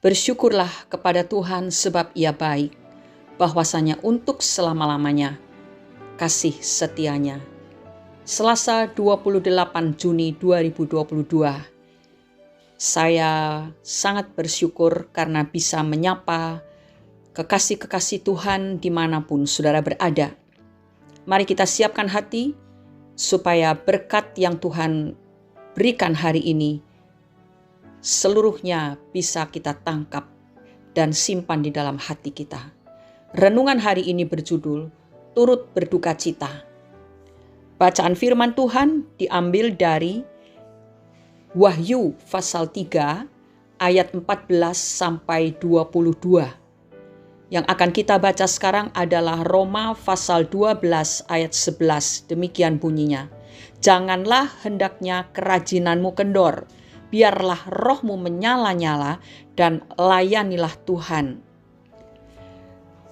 Bersyukurlah kepada Tuhan sebab Ia baik, bahwasanya untuk selama-lamanya kasih setianya. Selasa 28 Juni 2022. Saya sangat bersyukur karena bisa menyapa kekasih-kekasih Tuhan dimanapun saudara berada. Mari kita siapkan hati supaya berkat yang Tuhan berikan hari ini seluruhnya bisa kita tangkap dan simpan di dalam hati kita. Renungan hari ini berjudul Turut Berduka Cita. Bacaan firman Tuhan diambil dari Wahyu pasal 3 ayat 14 sampai 22. Yang akan kita baca sekarang adalah Roma pasal 12 ayat 11. Demikian bunyinya. Janganlah hendaknya kerajinanmu kendor, biarlah rohmu menyala-nyala dan layanilah Tuhan.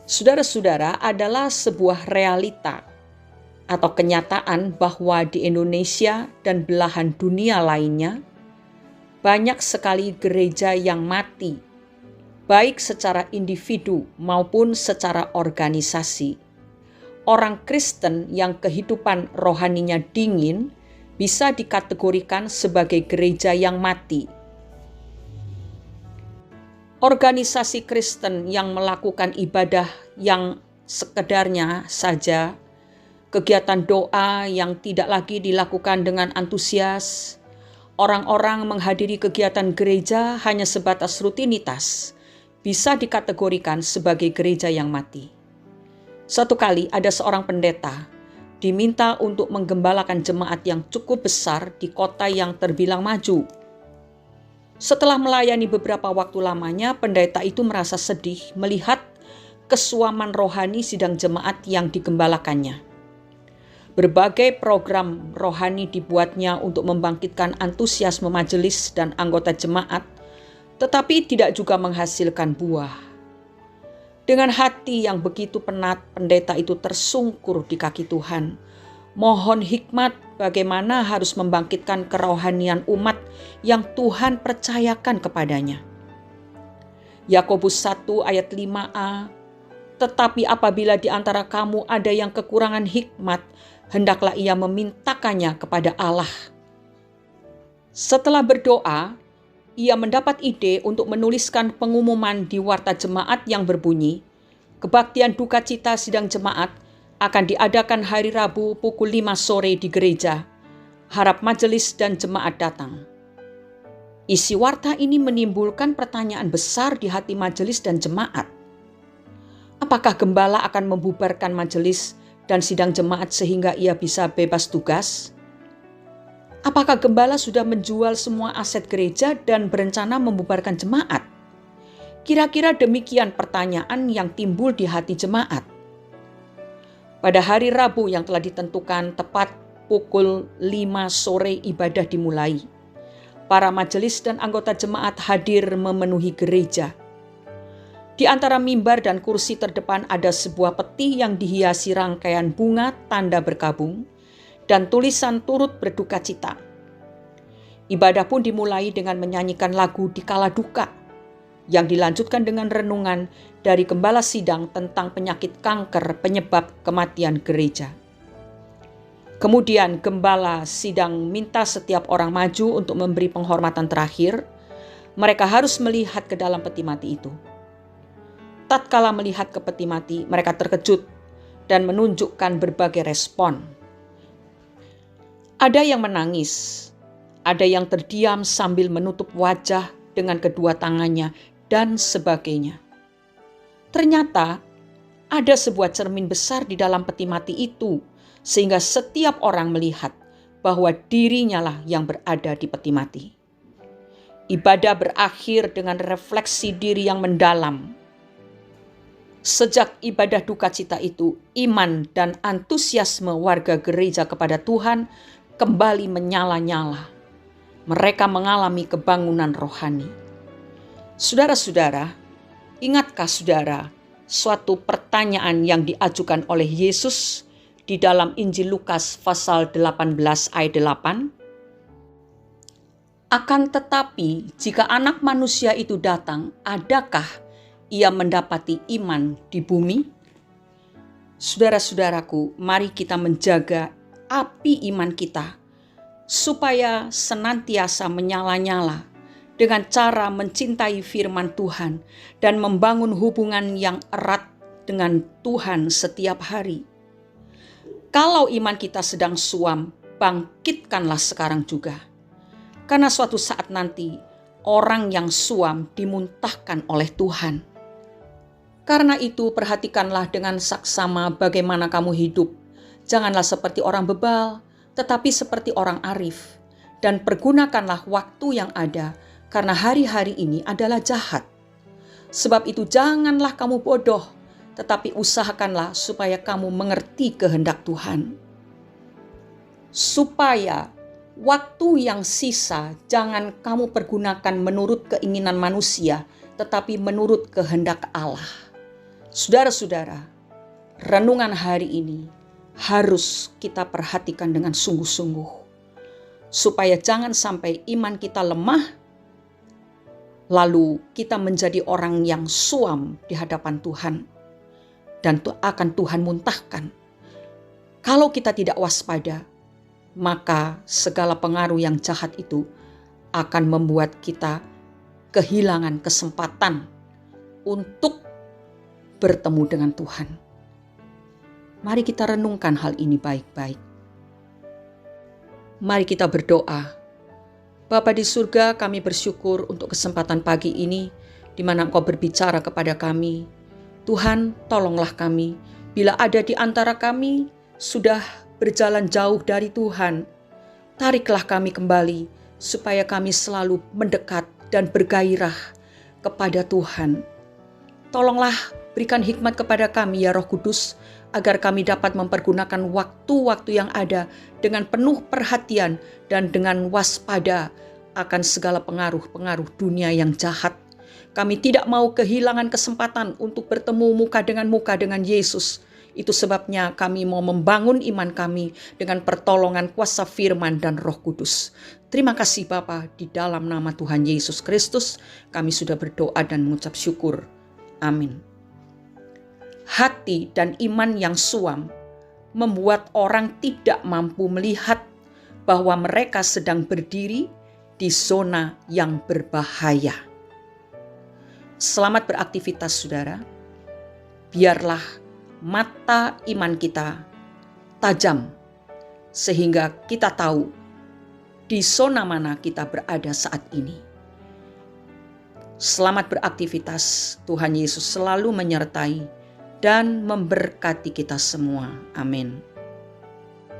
Saudara-saudara, adalah sebuah realita atau kenyataan bahwa di Indonesia dan belahan dunia lainnya banyak sekali gereja yang mati, baik secara individu maupun secara organisasi. Orang Kristen yang kehidupan rohaninya dingin bisa dikategorikan sebagai gereja yang mati. Organisasi Kristen yang melakukan ibadah yang sekedarnya saja, kegiatan doa yang tidak lagi dilakukan dengan antusias, orang-orang menghadiri kegiatan gereja hanya sebatas rutinitas, bisa dikategorikan sebagai gereja yang mati. Suatu kali ada seorang pendeta diminta untuk menggembalakan jemaat yang cukup besar di kota yang terbilang maju. Setelah melayani beberapa waktu lamanya, pendeta itu merasa sedih melihat kesuaman rohani sidang jemaat yang digembalakannya. Berbagai program rohani dibuatnya untuk membangkitkan antusiasme majelis dan anggota jemaat, tetapi tidak juga menghasilkan buah. Dengan hati yang begitu penat, pendeta itu tersungkur di kaki Tuhan. Mohon hikmat bagaimana harus membangkitkan kerohanian umat yang Tuhan percayakan kepadanya. Yakobus 1 ayat 5a, tetapi apabila di antara kamu ada yang kekurangan hikmat, hendaklah ia memintakannya kepada Allah. Setelah berdoa, ia mendapat ide untuk menuliskan pengumuman di warta jemaat yang berbunyi, kebaktian duka cita sidang jemaat akan diadakan hari Rabu pukul 5 sore di gereja. Harap majelis dan jemaat datang. Isi warta ini menimbulkan pertanyaan besar di hati majelis dan jemaat. Apakah gembala akan membubarkan majelis dan sidang jemaat sehingga ia bisa bebas tugas? Apakah gembala sudah menjual semua aset gereja dan berencana membubarkan jemaat? Kira-kira demikian pertanyaan yang timbul di hati jemaat. Pada hari Rabu yang telah ditentukan tepat pukul 5 sore ibadah dimulai. Para majelis dan anggota jemaat hadir memenuhi gereja. Di antara mimbar dan kursi terdepan ada sebuah peti yang dihiasi rangkaian bunga tanda berkabung dan tulisan turut berduka cita. Ibadah pun dimulai dengan menyanyikan lagu di kala duka, yang dilanjutkan dengan renungan dari gembala sidang tentang penyakit kanker penyebab kematian gereja. Kemudian gembala sidang minta setiap orang maju untuk memberi penghormatan terakhir. Mereka harus melihat ke dalam peti mati itu. Tatkala melihat ke peti mati, mereka terkejut dan menunjukkan berbagai respon. Ada yang menangis, ada yang terdiam sambil menutup wajah dengan kedua tangannya, dan sebagainya. Ternyata ada sebuah cermin besar di dalam peti mati itu, sehingga setiap orang melihat bahwa dirinya lah yang berada di peti mati. Ibadah berakhir dengan refleksi diri yang mendalam. Sejak ibadah duka cita itu, iman dan antusiasme warga gereja kepada Tuhan kembali menyala-nyala. Mereka mengalami kebangunan rohani. Saudara-saudara, ingatkah saudara suatu pertanyaan yang diajukan oleh Yesus di dalam Injil Lukas pasal 18 ayat 8? Akan tetapi, jika Anak Manusia itu datang, adakah ia mendapati iman di bumi? Saudara-saudaraku, mari kita menjaga api iman kita, supaya senantiasa menyala-nyala dengan cara mencintai firman Tuhan dan membangun hubungan yang erat dengan Tuhan setiap hari. Kalau iman kita sedang suam, bangkitkanlah sekarang juga. Karena suatu saat nanti, orang yang suam dimuntahkan oleh Tuhan. Karena itu perhatikanlah dengan saksama bagaimana kamu hidup. Janganlah seperti orang bebal, tetapi seperti orang arif. Dan pergunakanlah waktu yang ada, karena hari-hari ini adalah jahat. Sebab itu janganlah kamu bodoh, tetapi usahakanlah supaya kamu mengerti kehendak Tuhan. Supaya waktu yang sisa jangan kamu pergunakan menurut keinginan manusia, tetapi menurut kehendak Allah. Saudara-saudara, renungan hari ini harus kita perhatikan dengan sungguh-sungguh, supaya jangan sampai iman kita lemah, lalu kita menjadi orang yang suam di hadapan Tuhan, dan akan Tuhan muntahkan. Kalau kita tidak waspada, maka segala pengaruh yang jahat itu akan membuat kita kehilangan kesempatan untuk bertemu dengan Tuhan. Mari kita renungkan hal ini baik-baik. Mari kita berdoa. Bapa di surga, kami bersyukur untuk kesempatan pagi ini di mana Engkau berbicara kepada kami. Tuhan, tolonglah kami bila ada di antara kami sudah berjalan jauh dari Tuhan. Tariklah kami kembali supaya kami selalu mendekat dan bergairah kepada Tuhan. Tolonglah berikan hikmat kepada kami ya Roh Kudus, agar kami dapat mempergunakan waktu-waktu yang ada dengan penuh perhatian dan dengan waspada akan segala pengaruh-pengaruh dunia yang jahat. Kami tidak mau kehilangan kesempatan untuk bertemu muka dengan Yesus. Itu sebabnya kami mau membangun iman kami dengan pertolongan kuasa firman dan Roh Kudus. Terima kasih Bapa, di dalam nama Tuhan Yesus Kristus kami sudah berdoa dan mengucap syukur. Amin. Hati dan iman yang suam membuat orang tidak mampu melihat bahwa mereka sedang berdiri di zona yang berbahaya. Selamat beraktivitas saudara. Biarlah mata iman kita tajam sehingga kita tahu di zona mana kita berada saat ini. Selamat beraktivitas. Tuhan Yesus selalu menyertai dan memberkati kita semua. Amin.